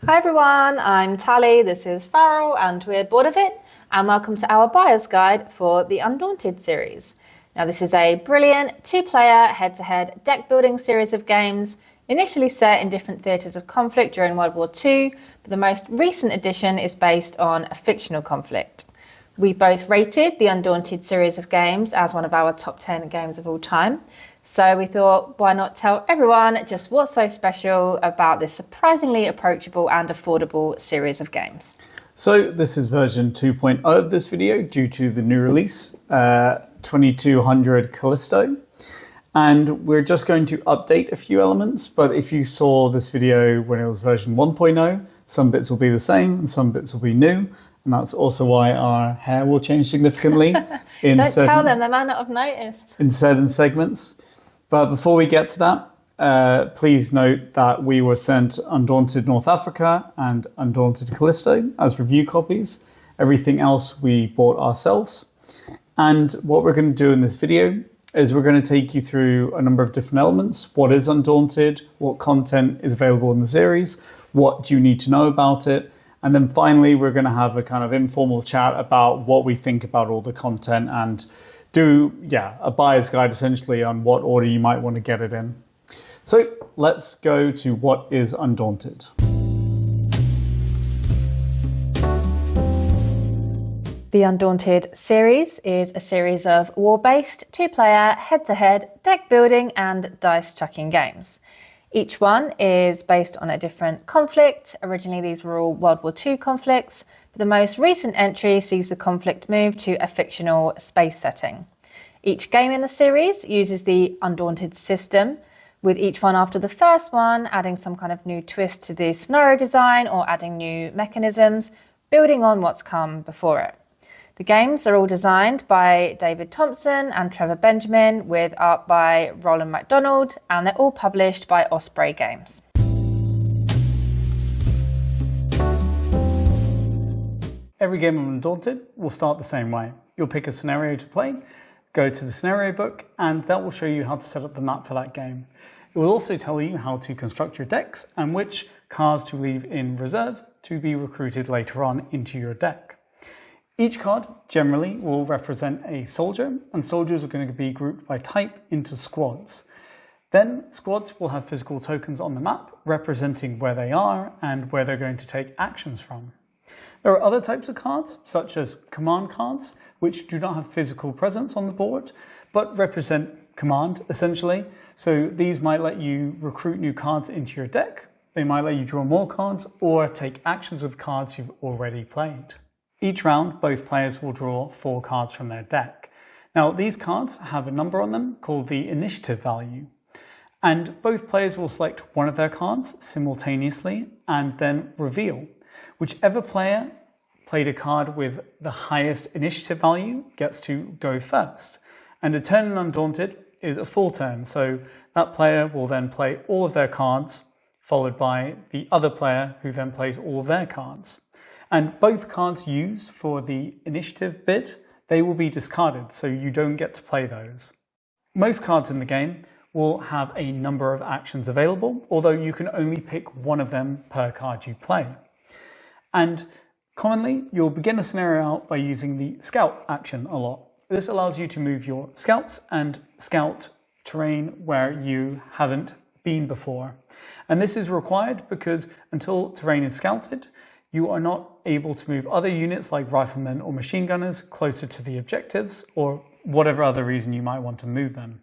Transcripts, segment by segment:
Hi everyone, I'm Tally, this is Farrell, and we're bored of it, and welcome to our buyer's guide for the Undaunted series. Now this is a brilliant two-player head-to-head deck building series of games, initially set in different theatres of conflict during World War II, but the most recent edition is based on a fictional conflict. We both rated the Undaunted series of games as one of our top 10 games of all time. So we thought, why not tell everyone just what's so special about this surprisingly approachable and affordable series of games. So this is version 2.0 of this video due to the new release, 2200 Callisto. And we're just going to update a few elements, but if you saw this video when it was version 1.0, some bits will be the same and some bits will be new. And that's also why our hair will change significantly. Don't tell them, they might not have noticed. In certain segments. But before we get to that, please note that we were sent Undaunted North Africa and Undaunted Callisto as review copies. Everything else we bought ourselves. And what we're going to do in this video is we're going to take you through a number of different elements. What is Undaunted? What content is available in the series? What do you need to know about it? And then finally, we're going to have a kind of informal chat about what we think about all the content and do, a buyer's guide essentially on what order you might want to get it in. So let's go to what is Undaunted. The Undaunted series is a series of war-based, two-player, head-to-head, deck building and dice chucking games. Each one is based on a different conflict. Originally, these were all World War II conflicts, but the most recent entry sees the conflict move to a fictional space setting. Each game in the series uses the Undaunted system, with each one after the first one adding some kind of new twist to the scenario design or adding new mechanisms, building on what's come before it. The games are all designed by David Thompson and Trevor Benjamin, with art by Roland MacDonald, and they're all published by Osprey Games. Every game of Undaunted will start the same way. You'll pick a scenario to play, go to the scenario book, and that will show you how to set up the map for that game. It will also tell you how to construct your decks and which cards to leave in reserve to be recruited later on into your deck. Each card generally will represent a soldier, and soldiers are going to be grouped by type into squads. Then squads will have physical tokens on the map representing where they are and where they're going to take actions from. There are other types of cards, such as command cards, which do not have physical presence on the board, but represent command essentially. So these might let you recruit new cards into your deck. They might let you draw more cards or take actions with cards you've already played. Each round, both players will draw 4 cards from their deck. Now, these cards have a number on them called the initiative value. And both players will select one of their cards simultaneously and then reveal. Whichever player played a card with the highest initiative value gets to go first. And a turn in Undaunted is a full turn, so that player will then play all of their cards, followed by the other player who then plays all of their cards. And both cards used for the initiative bit, they will be discarded, so you don't get to play those. Most cards in the game will have a number of actions available, although you can only pick one of them per card you play. And commonly, you'll begin a scenario out by using the scout action a lot. This allows you to move your scouts and scout terrain where you haven't been before. And this is required because until terrain is scouted, you are not able to move other units like riflemen or machine gunners closer to the objectives or whatever other reason you might want to move them.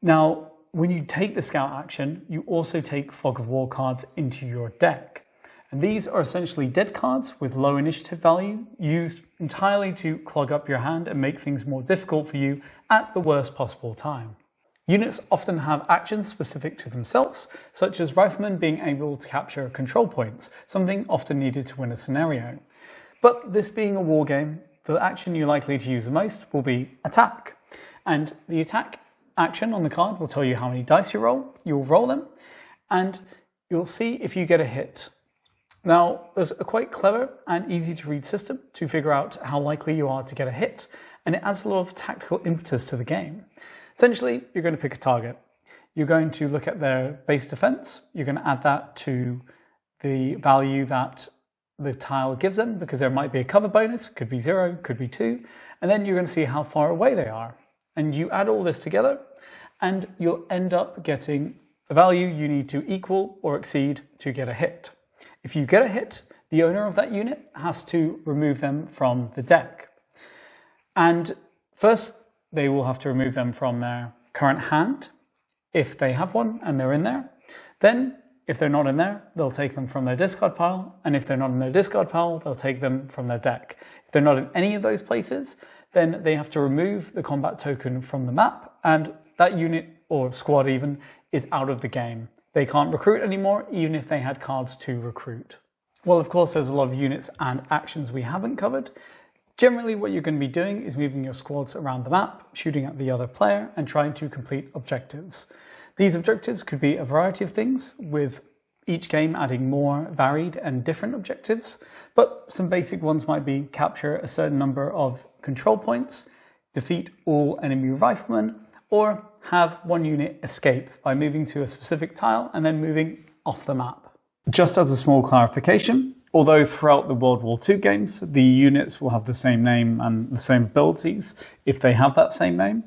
Now, when you take the scout action, you also take Fog of War cards into your deck. And these are essentially dead cards with low initiative value, used entirely to clog up your hand and make things more difficult for you at the worst possible time. Units often have actions specific to themselves, such as riflemen being able to capture control points, something often needed to win a scenario. But this being a war game, the action you're likely to use the most will be attack. And the attack action on the card will tell you how many dice you roll. You'll roll them, and you'll see if you get a hit. Now, there's a quite clever and easy to read system to figure out how likely you are to get a hit, and it adds a lot of tactical impetus to the game. Essentially, you're going to pick a target. You're going to look at their base defense. You're going to add that to the value that the tile gives them, because there might be a cover bonus, could be 0, could be 2, and then you're going to see how far away they are. And you add all this together and you'll end up getting a value you need to equal or exceed to get a hit. If you get a hit, the owner of that unit has to remove them from the deck. And first, they will have to remove them from their current hand, if they have one and they're in there. Then, if they're not in there, they'll take them from their discard pile. And if they're not in their discard pile, they'll take them from their deck. If they're not in any of those places, then they have to remove the combat token from the map. And that unit, or squad even, is out of the game. They can't recruit anymore, even if they had cards to recruit. Well, of course, there's a lot of units and actions we haven't covered. Generally, what you're going to be doing is moving your squads around the map, shooting at the other player, and trying to complete objectives. These objectives could be a variety of things, with each game adding more varied and different objectives, but some basic ones might be capture a certain number of control points, defeat all enemy riflemen, or have one unit escape by moving to a specific tile and then moving off the map. Just as a small clarification, although throughout the World War II games, the units will have the same name and the same abilities if they have that same name,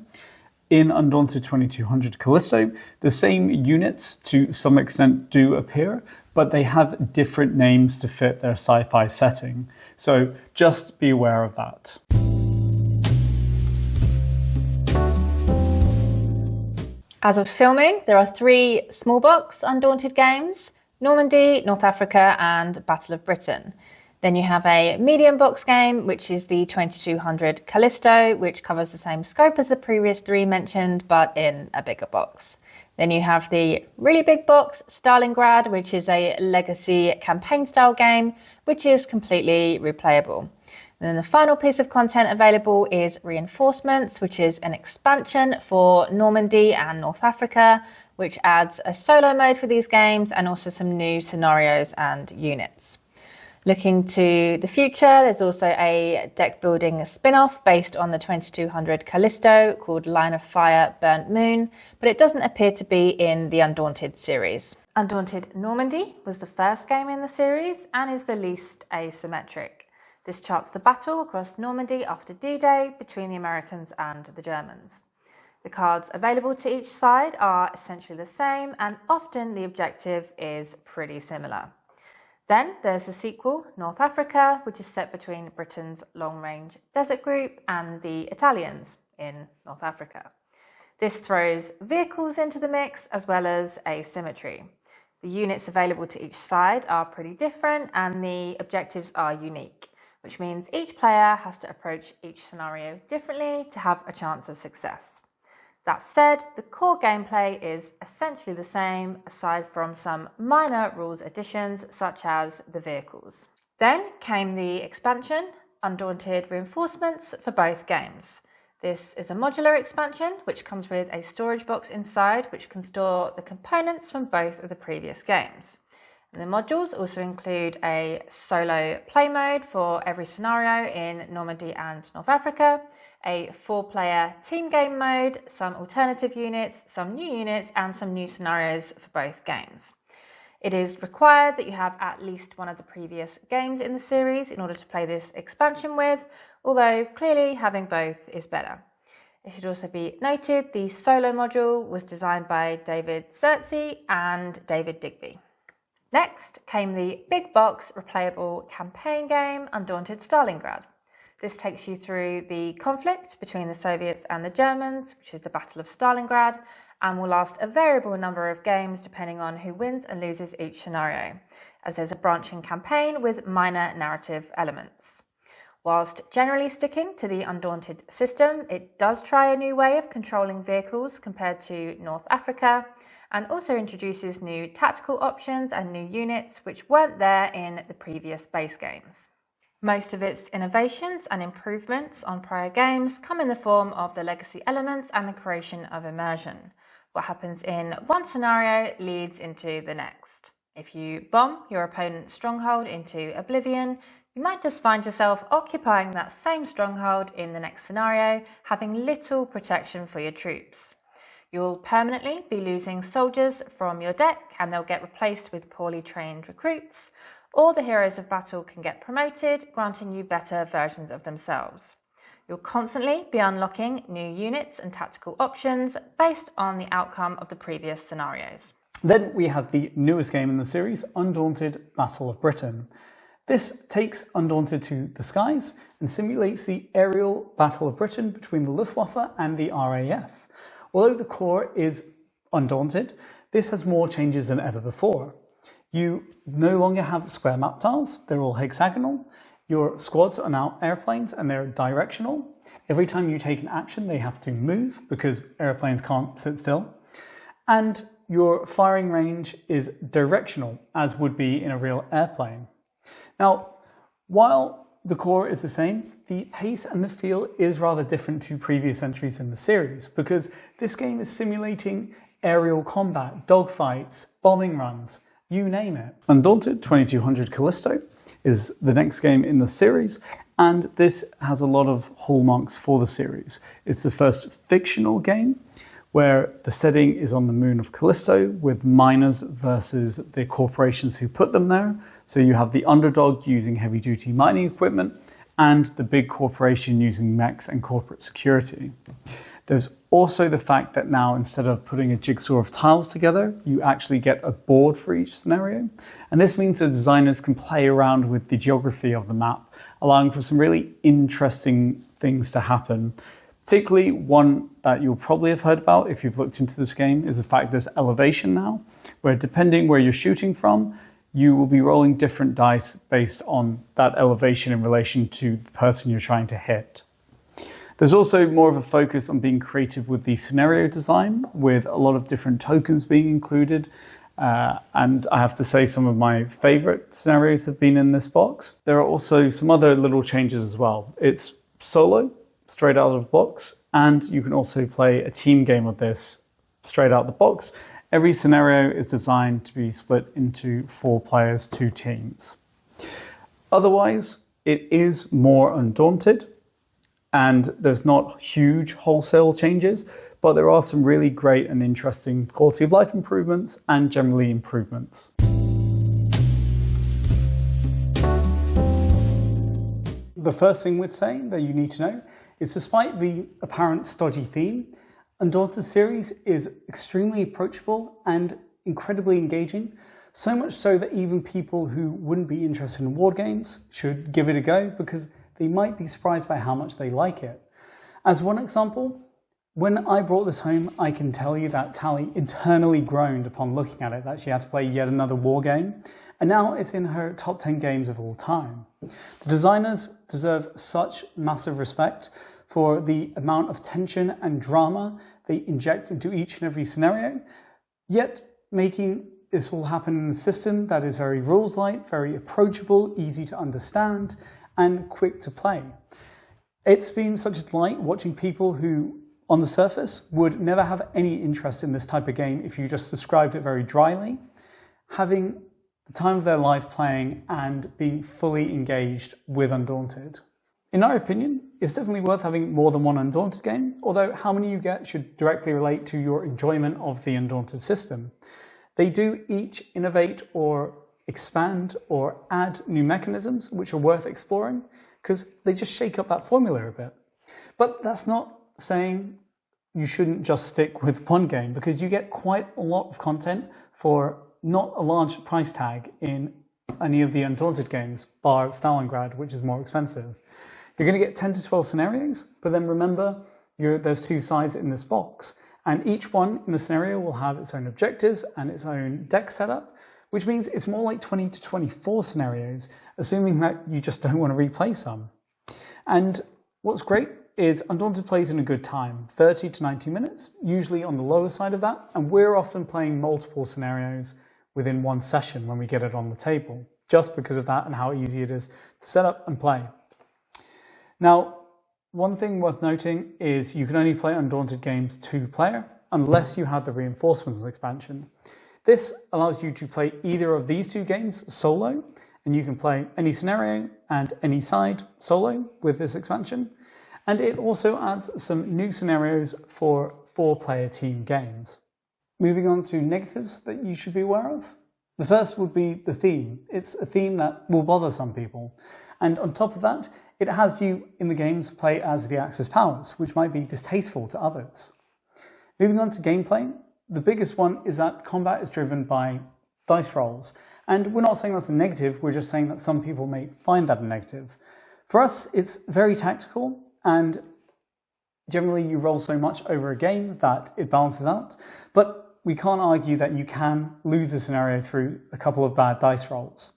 in Undaunted 2200 Callisto, the same units to some extent do appear, but they have different names to fit their sci-fi setting. So just be aware of that. As of filming, there are 3 small box Undaunted games: Normandy, North Africa, and Battle of Britain. Then you have a medium box game, which is the 2200 Callisto, which covers the same scope as the previous 3 mentioned, but in a bigger box. Then you have the really big box, Stalingrad, which is a legacy campaign style game, which is completely replayable. And then the final piece of content available is Reinforcements, which is an expansion for Normandy and North Africa, which adds a solo mode for these games and also some new scenarios and units. Looking to the future, there's also a deck building spin-off based on the 2200 Callisto called Line of Fire Burnt Moon, but it doesn't appear to be in the Undaunted series. Undaunted Normandy was the first game in the series and is the least asymmetric. This charts the battle across Normandy after D-Day between the Americans and the Germans. The cards available to each side are essentially the same, and often the objective is pretty similar. Then there's the sequel, North Africa, which is set between Britain's long-range desert group and the Italians in North Africa. This throws vehicles into the mix as well as asymmetry. The units available to each side are pretty different and the objectives are unique, which means each player has to approach each scenario differently to have a chance of success. That said, the core gameplay is essentially the same, aside from some minor rules additions, such as the vehicles. Then came the expansion, Undaunted Reinforcements, for both games. This is a modular expansion, which comes with a storage box inside, which can store the components from both of the previous games. And the modules also include a solo play mode for every scenario in Normandy and North Africa, a 4-player team game mode, some alternative units, some new units, and some new scenarios for both games. It is required that you have at least one of the previous games in the series in order to play this expansion with, although clearly having both is better. It should also be noted the solo module was designed by David Sertzi and David Digby. Next came the big box replayable campaign game Undaunted Stalingrad. This takes you through the conflict between the Soviets and the Germans, which is the Battle of Stalingrad, and will last a variable number of games depending on who wins and loses each scenario, as there's a branching campaign with minor narrative elements. Whilst generally sticking to the Undaunted system, it does try a new way of controlling vehicles compared to North Africa, and also introduces new tactical options and new units which weren't there in the previous base games. Most of its innovations and improvements on prior games come in the form of the legacy elements and the creation of immersion. What happens in one scenario leads into the next. If you bomb your opponent's stronghold into oblivion, you might just find yourself occupying that same stronghold in the next scenario, having little protection for your troops. You'll permanently be losing soldiers from your deck and they'll get replaced with poorly trained recruits, or the heroes of battle can get promoted, granting you better versions of themselves. You'll constantly be unlocking new units and tactical options based on the outcome of the previous scenarios. Then we have the newest game in the series, Undaunted Battle of Britain. This takes Undaunted to the skies and simulates the aerial Battle of Britain between the Luftwaffe and the RAF. Although the core is Undaunted, this has more changes than ever before. You no longer have square map tiles, they're all hexagonal. Your squads are now airplanes and they're directional. Every time you take an action, they have to move because airplanes can't sit still. And your firing range is directional, as would be in a real airplane. Now, while the core is the same, the pace and the feel is rather different to previous entries in the series because this game is simulating aerial combat, dogfights, bombing runs, you name it. Undaunted 2200 Callisto is the next game in the series, and this has a lot of hallmarks for the series. It's the first fictional game where the setting is on the moon of Callisto with miners versus the corporations who put them there. So you have the underdog using heavy-duty mining equipment and the big corporation using mechs and corporate security. There's also the fact that now, instead of putting a jigsaw of tiles together, you actually get a board for each scenario. And this means the designers can play around with the geography of the map, allowing for some really interesting things to happen. Particularly one that you'll probably have heard about if you've looked into this game is the fact there's elevation now, where depending where you're shooting from, you will be rolling different dice based on that elevation in relation to the person you're trying to hit. There's also more of a focus on being creative with the scenario design, with a lot of different tokens being included. And I have to say some of my favorite scenarios have been in this box. There are also some other little changes as well. It's solo, straight out of the box, and you can also play a team game of this straight out of the box. Every scenario is designed to be split into 4 players, 2 teams. Otherwise, it is more Undaunted, and there's not huge wholesale changes, but there are some really great and interesting quality of life improvements and generally improvements. The first thing we'd say that you need to know is, despite the apparent stodgy theme, Undaunted series is extremely approachable and incredibly engaging, so much so that even people who wouldn't be interested in war games should give it a go because they might be surprised by how much they like it. As one example, when I brought this home, I can tell you that Tally internally groaned upon looking at it that she had to play yet another war game, and now it's in her top 10 games of all time. The designers deserve such massive respect for the amount of tension and drama they inject into each and every scenario, yet making this all happen in a system that is very rules-light, very approachable, easy to understand, and quick to play. It's been such a delight watching people who, on the surface, would never have any interest in this type of game if you just described it very dryly, having the time of their life playing and being fully engaged with Undaunted. In our opinion, it's definitely worth having more than one Undaunted game, although how many you get should directly relate to your enjoyment of the Undaunted system. They do each innovate or expand or add new mechanisms which are worth exploring because they just shake up that formula a bit. But that's not saying you shouldn't just stick with one game, because you get quite a lot of content for not a large price tag in any of the Undaunted games, bar Stalingrad, which is more expensive. You're going to get 10 to 12 scenarios, but then remember, there's 2 sides in this box, and each one in the scenario will have its own objectives and its own deck setup, which means it's more like 20 to 24 scenarios, assuming that you just don't want to replay some. And what's great is Undaunted plays in a good time, 30 to 90 minutes, usually on the lower side of that, and we're often playing multiple scenarios within one session when we get it on the table, just because of that and how easy it is to set up and play. Now, one thing worth noting is you can only play Undaunted games 2-player unless you have the Reinforcements expansion. This allows you to play either of these 2 games solo, and you can play any scenario and any side solo with this expansion. And it also adds some new scenarios for 4-player team games. Moving on to negatives that you should be aware of. The first would be the theme. It's a theme that will bother some people. And on top of that, it has you in the games play as the Axis powers, which might be distasteful to others. Moving on to gameplay, the biggest one is that combat is driven by dice rolls. And we're not saying that's a negative, we're just saying that some people may find that a negative. For us, it's very tactical, and generally you roll so much over a game that it balances out. But we can't argue that you can lose a scenario through a couple of bad dice rolls.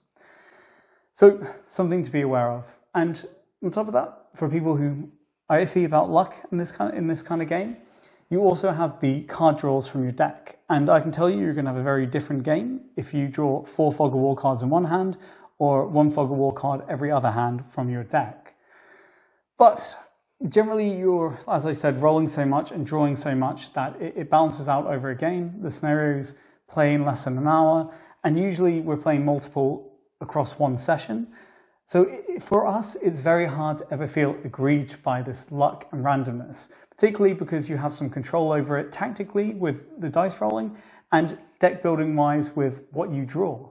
So, something to be aware of. And on top of that, for people who are iffy about luck in this kind of game, you also have the card draws from your deck. And I can tell you, you're going to have a very different game if you draw 4 Fog of War cards in one hand or 1 Fog of War card every other hand from your deck. But generally, you're, as I said, rolling so much and drawing so much that it balances out over a game. The scenarios play in less than an hour, and usually we're playing multiple across one session. So for us, it's very hard to ever feel aggrieved by this luck and randomness, particularly because you have some control over it tactically with the dice rolling and deck building wise with what you draw.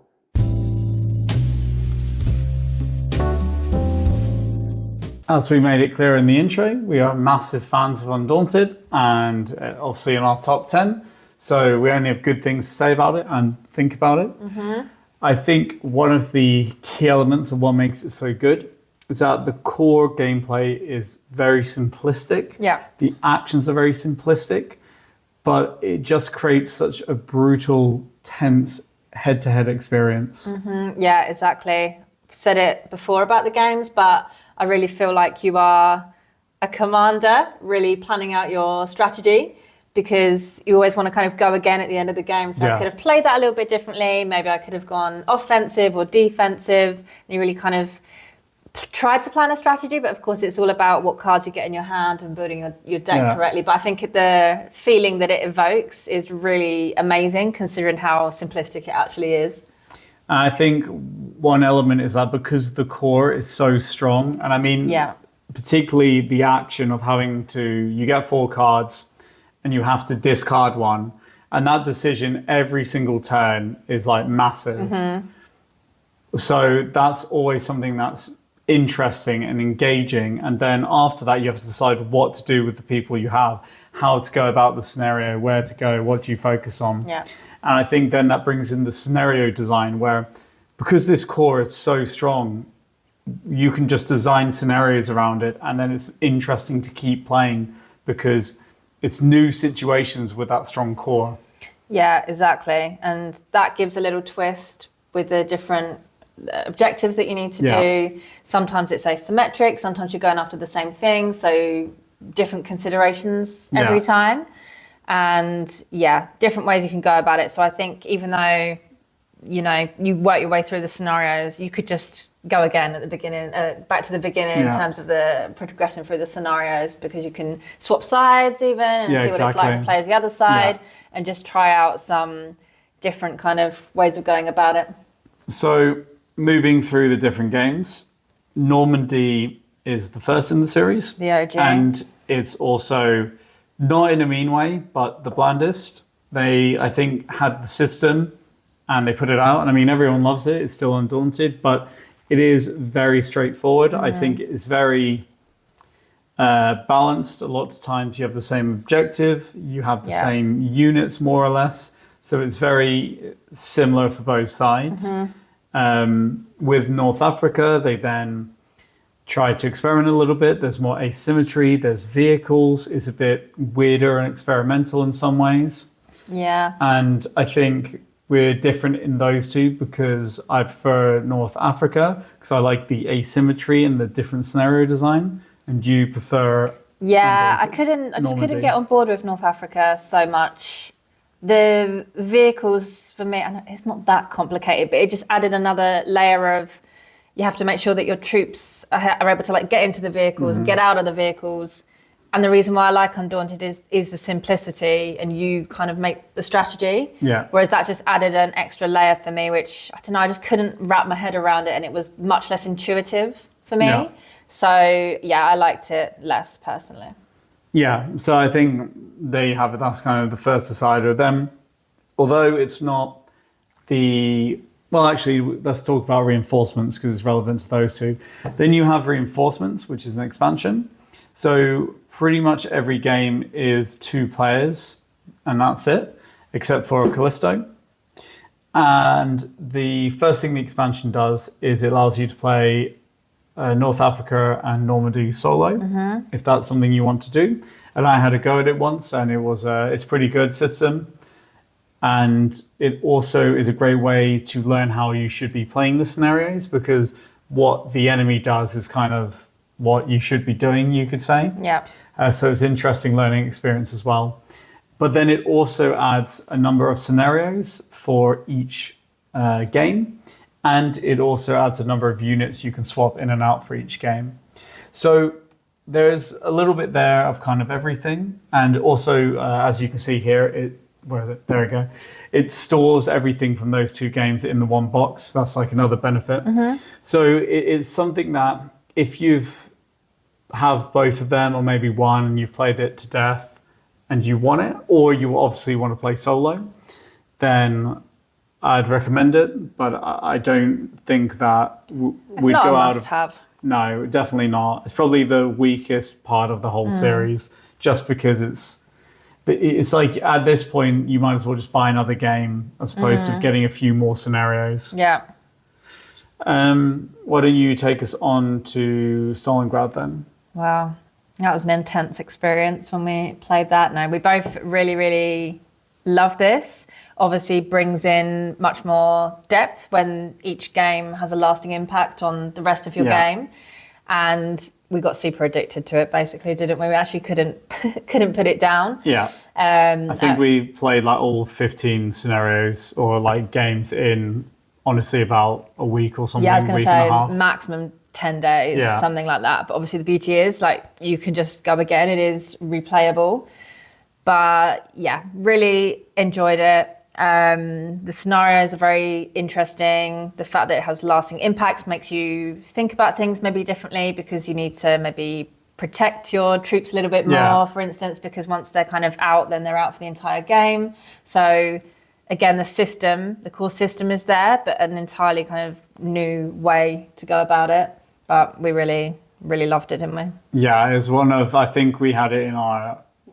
As we made it clear in the intro, we are massive fans of Undaunted and obviously in our top 10. So we only have good things to say about it and think about it. Mm-hmm. I think one of the key elements of what makes it so good is that the core gameplay is very simplistic. Yeah. The actions are very simplistic, but it just creates such a brutal, tense head-to-head experience. Mm-hmm. Yeah, exactly. I've said it before about the games, but I really feel like you are a commander really planning out your strategy, because you always want to kind of go again at the end of the game. So I could have played that a little bit differently. Maybe I could have gone offensive or defensive. And you really kind of tried to plan a strategy, but of course it's all about what cards you get in your hand and building your deck correctly. But I think the feeling that it evokes is really amazing, considering how simplistic it actually is. I think one element is that because the core is so strong, and I mean, particularly the action of having to, you get 4 cards and you have to discard one, and that decision every single turn is like massive. Mm-hmm. So that's always something that's interesting and engaging. And then after that, you have to decide what to do with the people you have, how to go about the scenario, where to go, what do you focus on. Yeah. And I think then that brings in the scenario design, where because this core is so strong, you can just design scenarios around it. And then it's interesting to keep playing because it's new situations with that strong core. Yeah, exactly. And that gives a little twist with the different objectives that you need to do. Sometimes it's asymmetric, sometimes you're going after the same thing, so different considerations every time. And different ways you can go about it. So I think even though, you know, you work your way through the scenarios, you could just go again at the beginning, back to the beginning in terms of the progressing through the scenarios, because you can swap sides even and see what it's like to play as the other side and just try out some different kind of ways of going about it. So moving through the different games, Normandy is the first in the series. The OG. And it's also not in a mean way, but the blandest. They, I think, had the system and they put it out. And I mean, everyone loves it. It's still Undaunted, but it is very straightforward. I think it's very balanced. A lot of times you have the same objective. You have the same units, more or less. So it's very similar for both sides. With North Africa, they then try to experiment a little bit. There's more asymmetry. There's vehicles. It's a bit weirder and experimental in some ways. Yeah. And I think we're different in those two because I prefer North Africa because I like the asymmetry and the different scenario design. And you prefer... Yeah, I just couldn't get on board with North Africa so much. The vehicles for me, and it's not that complicated, but it just added another layer of, you have to make sure that your troops are able to like get into the vehicles, get out of the vehicles. And the reason why I like Undaunted is the simplicity, and you kind of make the strategy. Yeah. Whereas that just added an extra layer for me, which I don't know, I just couldn't wrap my head around it, and it was much less intuitive for me. Yeah. So yeah, I liked it less personally. Yeah, so I think there you have it. That's kind of the first decider. Then, although it's not well, actually, let's talk about reinforcements because it's relevant to those two. Then you have reinforcements, which is an expansion. So pretty much every game is 2 players, and that's it, except for Callisto. And the first thing the expansion does is it allows you to play North Africa and Normandy solo, if that's something you want to do. And I had a go at it once, and it's a pretty good system. And it also is a great way to learn how you should be playing the scenarios, because what the enemy does is kind of what you should be doing, you could say. Yeah. So it's an interesting learning experience as well. But then it also adds a number of scenarios for each game. And it also adds a number of units you can swap in and out for each game. So there's a little bit there of kind of everything. And also, as you can see here, where is it? There we go. It stores everything from those 2 games in the one box. That's like another benefit. So it is something that if you've have both of them, or maybe one, and you've played it to death and you want it, or you obviously want to play solo, then I'd recommend it. But I don't think that we'd go out of... Have. No, definitely not. It's probably the weakest part of the whole series, just because it's like at this point you might as well just buy another game as opposed to getting a few more scenarios. Yeah. Why don't you take us on to Stalingrad then? Wow. That was an intense experience when we played that. No, we both really, really love this. Obviously brings in much more depth when each game has a lasting impact on the rest of your game. And we got super addicted to it, basically, didn't we? We actually couldn't put it down. Yeah. I think we played like all 15 scenarios or like games in honestly about a week or something. Yeah, I was going to say half. maximum 10 days, something like that. But obviously the beauty is like you can just go again. It is replayable. But yeah, really enjoyed it. The scenarios are very interesting. The fact that it has lasting impacts makes you think about things maybe differently, because you need to maybe protect your troops a little bit more, for instance, because once they're kind of out, then they're out for the entire game. So again, the core system is there, but an entirely kind of new way to go about it. But we really, really loved it, didn't we? Yeah, it was I think we had it in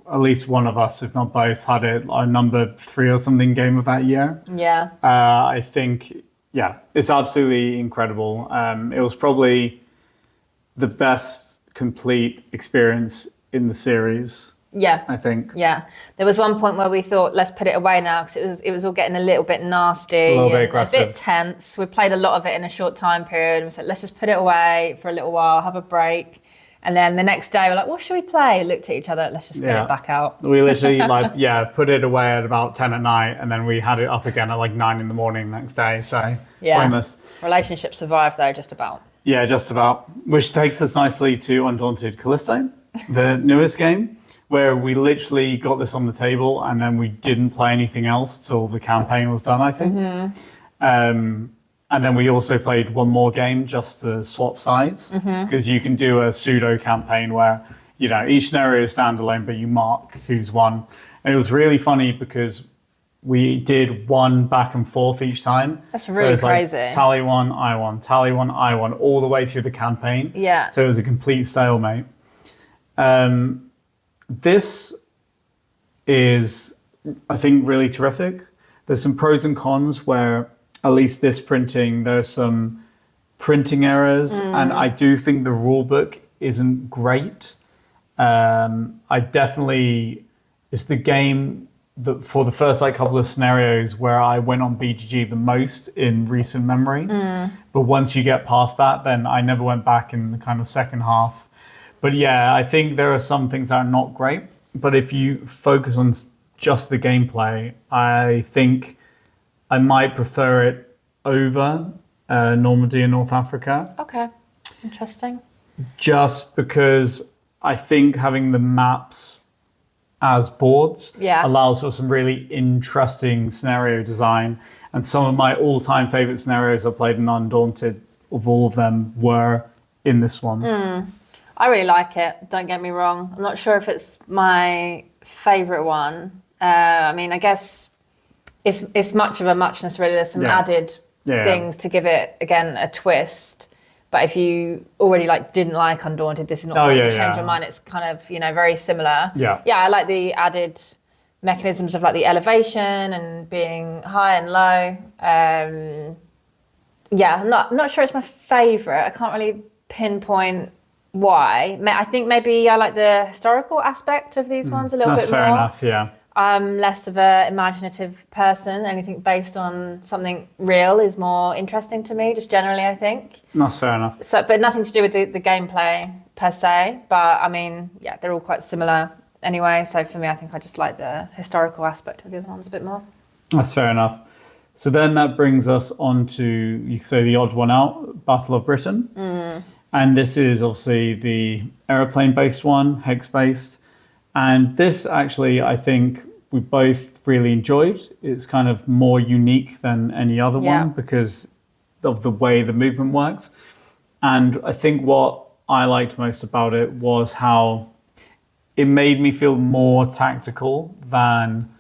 at least one of us, if not both, had it our number 3 or something game of that year. Yeah. I think, it's absolutely incredible. It was probably the best complete experience in the series. Yeah, I think. Yeah, there was one point where we thought, let's put it away now, because it was all getting a little bit nasty, a little bit aggressive, a bit tense. We played a lot of it in a short time period. We said, let's just put it away for a little while, have a break. And then the next day, we're like, what should we play? Looked at each other, let's just get it back out. We literally put it away at about 10 at night, and then we had it up again at like 9 in the morning the next day. So pointless. Relationship survived though, just about. Yeah, just about. Which takes us nicely to Undaunted Callisto, the newest game, where we literally got this on the table and then we didn't play anything else till the campaign was done, I think. And then we also played one more game just to swap sides, because you can do a pseudo campaign where, each scenario is standalone, but you mark who's won. And it was really funny because we did one back and forth each time. That's really crazy. Like, tally one, I won, tally one, I won, all the way through the campaign. Yeah. So it was a complete stalemate. This is, I think, really terrific. There's some pros and cons where, at least this printing, there's some printing errors, and I do think the rule book isn't great. It's the game that for the first couple of scenarios where I went on BGG the most in recent memory. But once you get past that, then I never went back in the kind of second half. But yeah, I think there are some things that are not great. But if you focus on just the gameplay, I think I might prefer it over Normandy and North Africa. Okay, interesting. Just because I think having the maps as boards allows for some really interesting scenario design. And some of my all-time favorite scenarios I played in Undaunted, of all of them, were in this one. I really like it. Don't get me wrong. I'm not sure if it's my favourite one. I mean, I guess it's much of a muchness, really. There's some added things to give it, again, a twist. But if you already didn't like Undaunted, this is not going to change your mind. It's kind of, very similar. Yeah. Yeah, I like the added mechanisms of the elevation and being high and low. I'm not sure it's my favourite. I can't really pinpoint why. I think maybe I like the historical aspect of these ones a little bit more. That's fair enough, yeah. I'm less of an imaginative person. Anything based on something real is more interesting to me, just generally, I think. That's fair enough. So, but nothing to do with the gameplay per se. But I mean, yeah, they're all quite similar anyway. So for me, I think I just like the historical aspect of the other ones a bit more. That's fair enough. So then that brings us on to, you could say, the odd one out, Battle of Britain. And this is obviously the aeroplane-based one, hex-based. And this actually, I think we both really enjoyed. It's kind of more unique than any other one because of the way the movement works. And I think what I liked most about it was how it made me feel more tactical than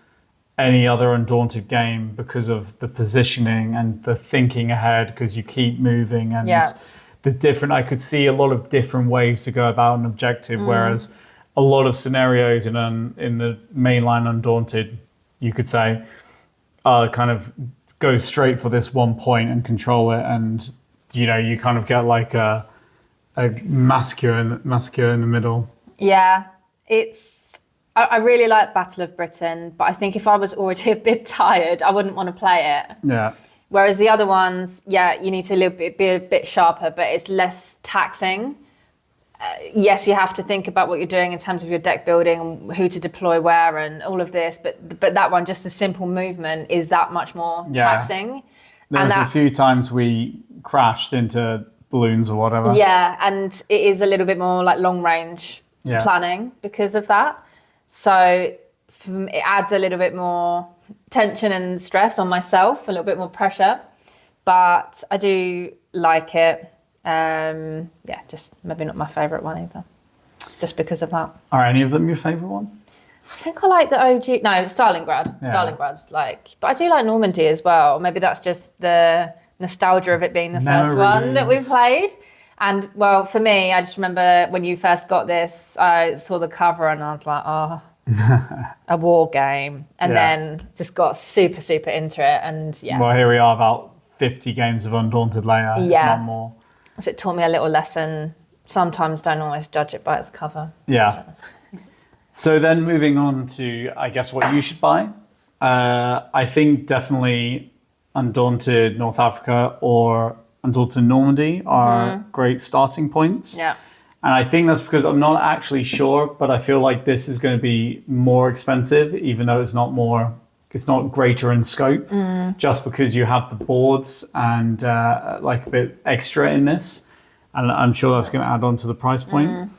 any other Undaunted game because of the positioning and the thinking ahead, because you keep moving and I could see a lot of different ways to go about an objective, whereas a lot of scenarios in the mainline Undaunted, you could say, kind of go straight for this one point and control it, and you kind of get like a massacre in the middle. Yeah, I really like Battle of Britain, but I think if I was already a bit tired, I wouldn't want to play it. Yeah. Whereas the other ones, you need to be a bit sharper, but it's less taxing. Yes, you have to think about what you're doing in terms of your deck building and who to deploy where and all of this, but that one, just the simple movement is that much more taxing. There was a few times we crashed into balloons or whatever. Yeah, and it is a little bit more like long range planning because of that. So it adds a little bit more tension and stress on myself, a little bit more pressure, but I do like it. Just maybe not my favourite one either, just because of that. Are any of them your favourite one? I think I like the OG. No, Stalingrad. Yeah. Stalingrad's but I do like Normandy as well. Maybe that's just the nostalgia of it being the first one that we played. And well, for me, I just remember when you first got this, I saw the cover and I was like, oh, a war game. And then just got super, super into it. And well, here we are about 50 games of Undaunted later, if not more. So it taught me a little lesson. Sometimes don't always judge it by its cover. Yeah. So then moving on to, I guess, what you should buy. I think definitely Undaunted North Africa or Undaunted Normandy are great starting points. Yeah. And I think that's because I'm not actually sure, but I feel like this is going to be more expensive, even though it's not greater in scope, just because you have the boards and a bit extra in this. And I'm sure that's going to add on to the price point.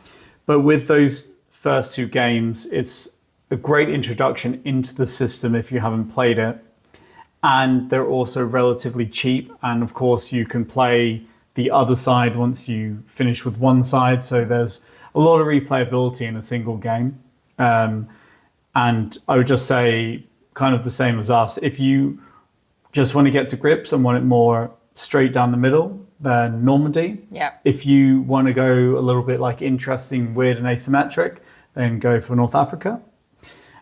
But with those first two games, it's a great introduction into the system if you haven't played it. And they're also relatively cheap. And of course, you can play the other side once you finish with one side. So there's a lot of replayability in a single game. And I would just say, kind of the same as us, if you just want to get to grips and want it more straight down the middle, then Normandy. Yeah. If you want to go a little bit interesting, weird and asymmetric, then go for North Africa.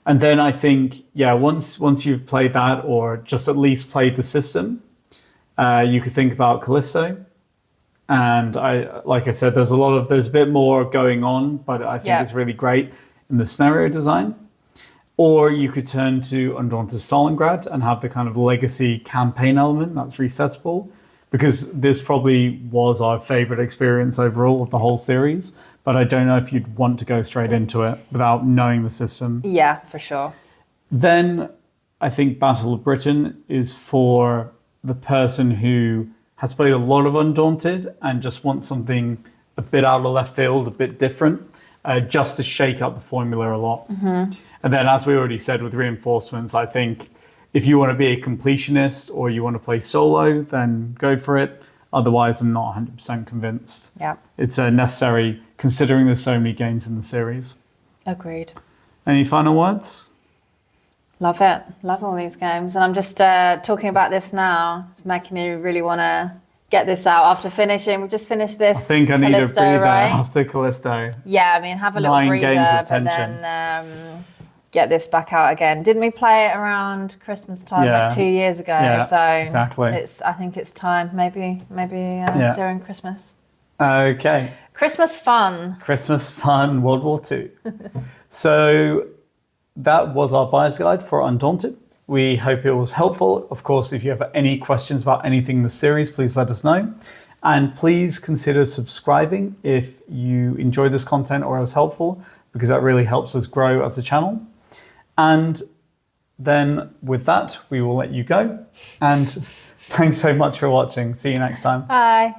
And then I think, once you've played that or just at least played the system, you could think about Callisto. And like I said, there's a bit more going on, but I think it's really great in the scenario design. Or you could turn to Undaunted Stalingrad and have the kind of legacy campaign element that's resettable, because this probably was our favorite experience overall of the whole series. But I don't know if you'd want to go straight into it without knowing the system. Yeah, for sure. Then I think Battle of Britain is for the person who has played a lot of Undaunted and just wants something a bit out of left field, a bit different, just to shake up the formula a lot. And then, as we already said with Reinforcements, I think if you want to be a completionist or you want to play solo, then go for it. Otherwise, I'm not 100% convinced. Yeah. It's necessary considering there's so many games in the series. Agreed. Any final words? Love it. Love all these games. And I'm just talking about this now. It's making me really want to get this out after finishing. We've just finished this. I think I need a Callisto, breather right? after Callisto. Yeah, I mean, have a little 9 breather, games of but tension. then get this back out again. Didn't we play it around Christmas time, Yeah. like 2 years ago? Yeah, so exactly. I think it's time. Maybe during Christmas. Okay. Christmas fun. Christmas fun, World War II. So that was our buyer's guide for Undaunted. We hope it was helpful. Of course, if you have any questions about anything in the series, please let us know. And please consider subscribing if you enjoy this content or it was helpful, because that really helps us grow as a channel. And then with that, we will let you go. And thanks so much for watching. See you next time. Bye.